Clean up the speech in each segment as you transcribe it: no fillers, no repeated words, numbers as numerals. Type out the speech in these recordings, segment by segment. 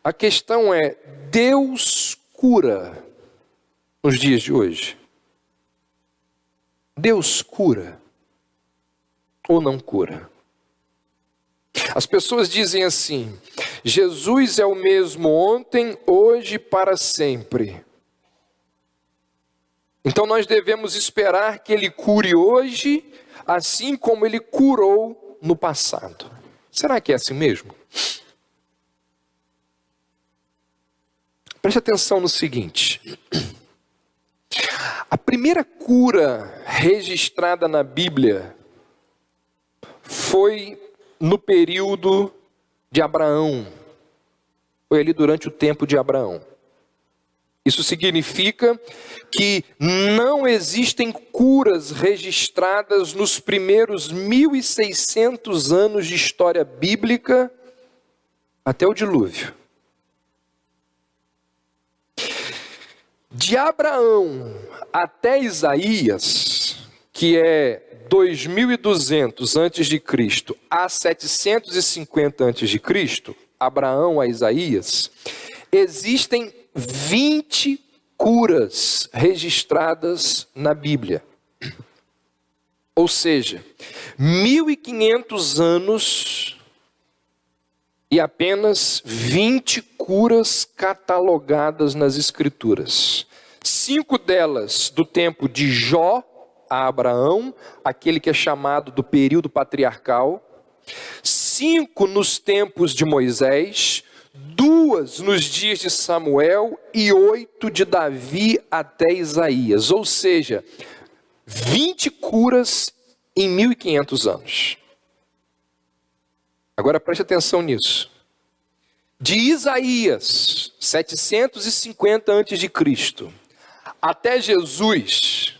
A questão é, Deus cura nos dias de hoje? Deus cura ou não cura? As pessoas dizem assim, Jesus é o mesmo ontem, hoje e para sempre. Então nós devemos esperar que Ele cure hoje, assim como Ele curou no passado. Será que é assim mesmo? Preste atenção no seguinte. A primeira cura registrada na Bíblia foi no período de Abraão. Foi ali durante o tempo de Abraão. Isso significa que não existem curas registradas nos primeiros 1.600 anos de história bíblica até o dilúvio. De Abraão até Isaías, que é 2.200 antes de Cristo a 750 antes de Cristo, Abraão a Isaías, existem 20 curas registradas na Bíblia. Ou seja, 1.500 anos e apenas 20 curas catalogadas nas Escrituras. 5 delas do tempo de Jó a Abraão, aquele que é chamado do período patriarcal. 5 nos tempos de Moisés, 2 nos dias de Samuel e 8 de Davi até Isaías. Ou seja, 20 curas em 1.500 anos. Agora preste atenção nisso. De Isaías, 750 a.C., até Jesus,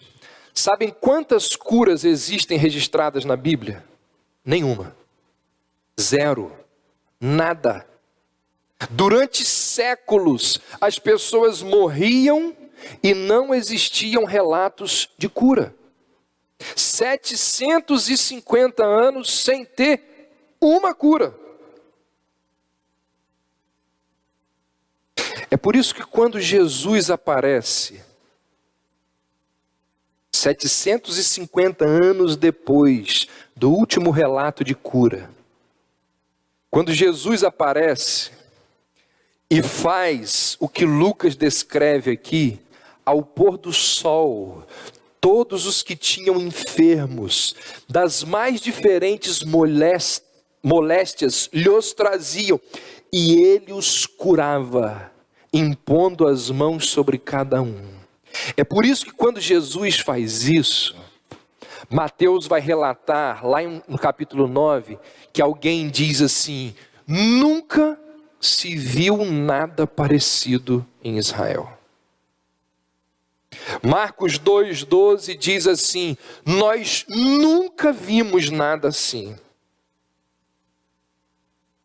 sabem quantas curas existem registradas na Bíblia? Nenhuma. 0. Nada. Durante séculos, as pessoas morriam e não existiam relatos de cura. 750 anos sem ter uma cura. É por isso que quando Jesus aparece, 750 anos depois do último relato de cura, quando Jesus aparece e faz o que Lucas descreve aqui, ao pôr do sol, todos os que tinham enfermos, das mais diferentes moléstias, lhes traziam, e ele os curava, impondo as mãos sobre cada um. É por isso que quando Jesus faz isso, Mateus vai relatar, lá no capítulo 9, que alguém diz assim, nunca se viu nada parecido em Israel. Marcos 2,12 diz assim, nós nunca vimos nada assim.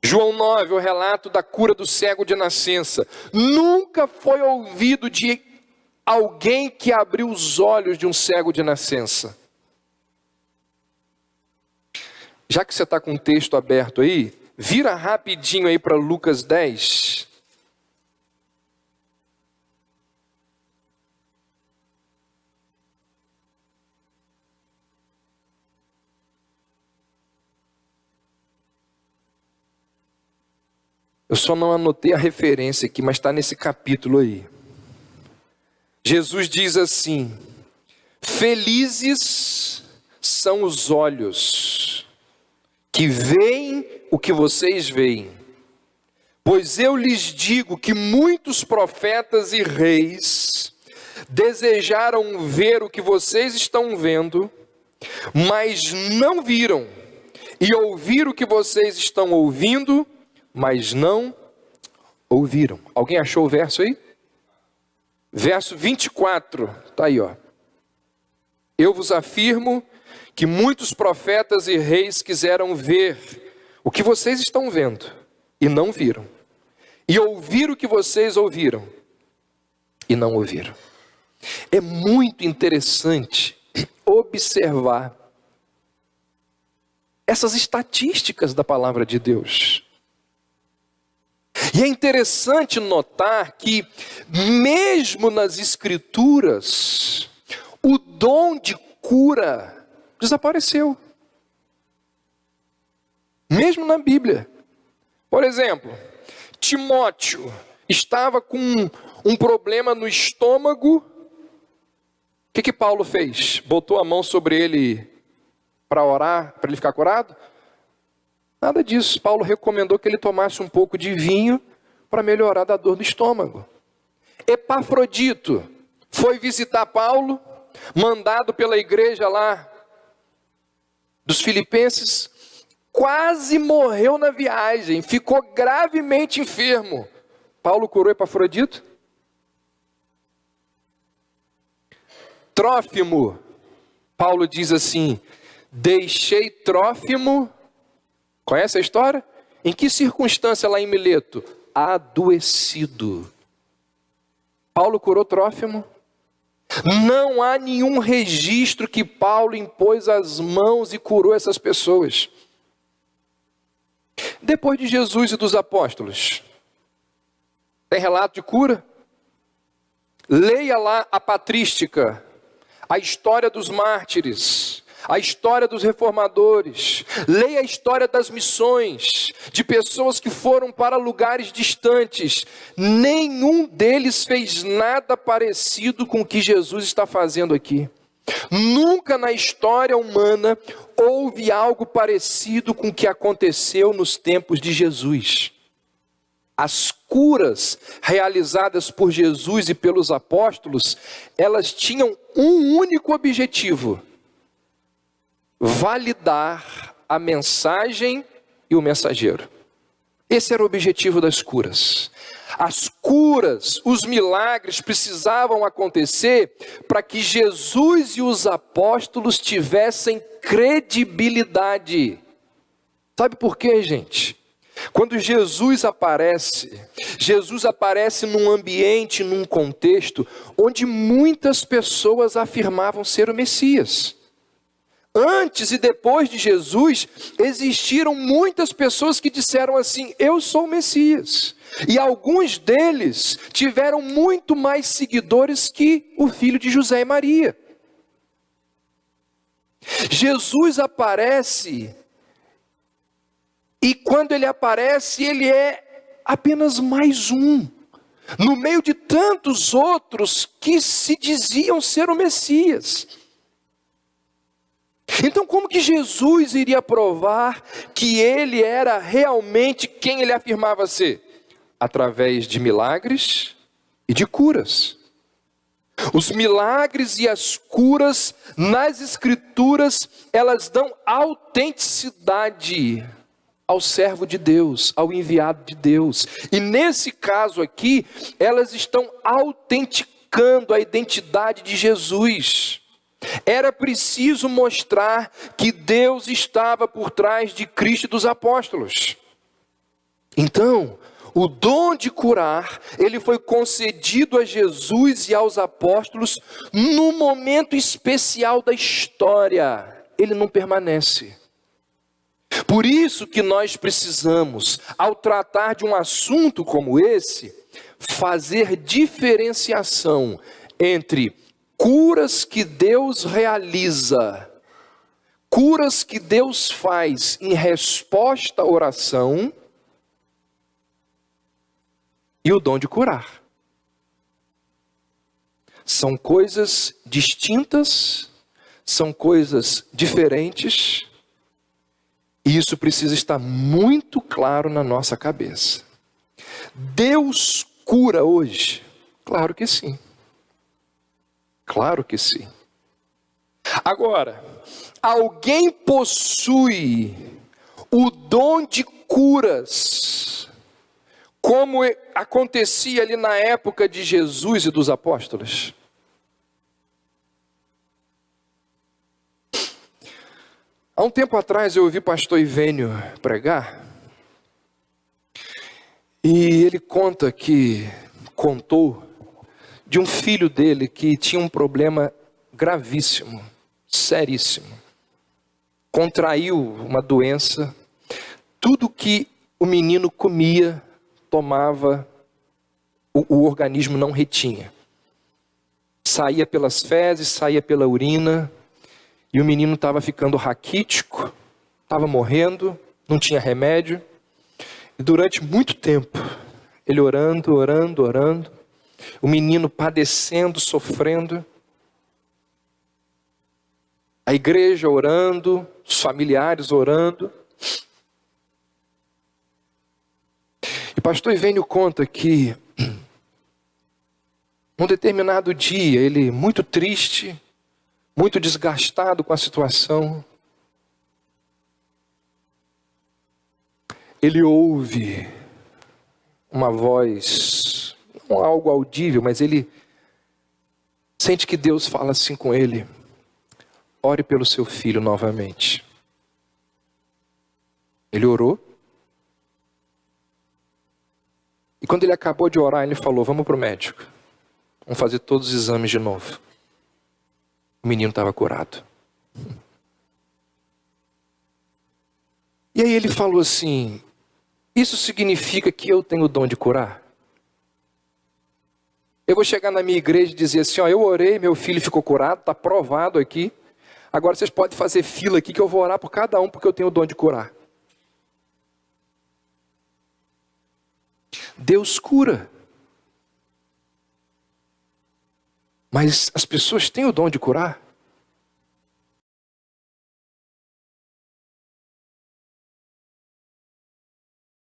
João 9, o relato da cura do cego de nascença. Nunca foi ouvido de alguém que abriu os olhos de um cego de nascença. Já que você está com o texto aberto aí, vira rapidinho aí para Lucas 10. Eu só não anotei a referência aqui, mas está nesse capítulo aí. Jesus diz assim, felizes são os olhos que veem o que vocês veem. Pois eu lhes digo que muitos profetas e reis desejaram ver o que vocês estão vendo, mas não viram, e ouvir o que vocês estão ouvindo, mas não ouviram. Alguém achou o verso aí? Verso 24, está aí, ó. Eu vos afirmo que muitos profetas e reis quiseram ver o que vocês estão vendo e não viram, e ouvir o que vocês ouviram e não ouviram. É muito interessante observar essas estatísticas da palavra de Deus. E é interessante notar que, mesmo nas Escrituras, o dom de cura desapareceu. Mesmo na Bíblia. Por exemplo, Timóteo estava com um problema no estômago. O que Paulo fez? Botou a mão sobre ele para orar, para ele ficar curado? Nada disso. Paulo recomendou que ele tomasse um pouco de vinho para melhorar da dor do estômago. Epafrodito foi visitar Paulo, mandado pela igreja lá dos Filipenses, quase morreu na viagem, ficou gravemente enfermo. Paulo curou Epafrodito? Trófimo, Paulo diz assim: deixei Trófimo, conhece a história? Em que circunstância lá em Mileto? Adoecido. Paulo curou Trófimo? Não há nenhum registro que Paulo impôs as mãos e curou essas pessoas. Depois de Jesus e dos apóstolos, tem relato de cura? Leia lá a patrística, a história dos mártires, a história dos reformadores. Leia a história das missões, de pessoas que foram para lugares distantes. Nenhum deles fez nada parecido com o que Jesus está fazendo aqui. Nunca na história humana houve algo parecido com o que aconteceu nos tempos de Jesus. As curas realizadas por Jesus e pelos apóstolos, elas tinham um único objetivo: validar a mensagem e o mensageiro. Esse era o objetivo das curas. As curas, os milagres precisavam acontecer para que Jesus e os apóstolos tivessem credibilidade. Sabe por quê, gente? Quando Jesus aparece num ambiente, num contexto onde muitas pessoas afirmavam ser o Messias. Antes e depois de Jesus, existiram muitas pessoas que disseram assim: eu sou o Messias. E alguns deles tiveram muito mais seguidores que o filho de José e Maria. Jesus aparece, e quando ele aparece, ele é apenas mais um, no meio de tantos outros que se diziam ser o Messias. Então, como que Jesus iria provar que ele era realmente quem ele afirmava ser? Através de milagres e de curas. Os milagres e as curas nas Escrituras, elas dão autenticidade ao servo de Deus, ao enviado de Deus. E nesse caso aqui, elas estão autenticando a identidade de Jesus. Era preciso mostrar que Deus estava por trás de Cristo e dos apóstolos. Então, o dom de curar, ele foi concedido a Jesus e aos apóstolos num momento especial da história. Ele não permanece. Por isso que nós precisamos, ao tratar de um assunto como esse, fazer diferenciação entre curas que Deus realiza, curas que Deus faz em resposta à oração, e o dom de curar. São coisas distintas, são coisas diferentes, e isso precisa estar muito claro na nossa cabeça. Deus cura hoje? Claro que sim. Claro que sim. Agora, alguém possui o dom de curas, como acontecia ali na época de Jesus e dos apóstolos? Há um tempo atrás eu ouvi o pastor Ivênio pregar, e ele contou de um filho dele que tinha um problema gravíssimo, seríssimo. Contraiu uma doença, tudo que o menino comia tomava, o organismo não retinha. Saía pelas fezes, saía pela urina, e o menino estava ficando raquítico, estava morrendo, não tinha remédio. E durante muito tempo, ele orando, o menino padecendo, sofrendo, a igreja orando, os familiares orando. E pastor Ivênio conta que, um determinado dia, ele muito triste, muito desgastado com a situação, ele ouve uma voz, não algo audível, mas ele sente que Deus fala assim com ele: ore pelo seu filho novamente. Ele orou. E quando ele acabou de orar, ele falou: vamos para o médico. Vamos fazer todos os exames de novo. O menino estava curado. E aí ele falou assim: isso significa que eu tenho o dom de curar? Eu vou chegar na minha igreja e dizer assim: ó, eu orei, meu filho ficou curado, está provado aqui. Agora vocês podem fazer fila aqui que eu vou orar por cada um, porque eu tenho o dom de curar. Deus cura. Mas as pessoas têm o dom de curar?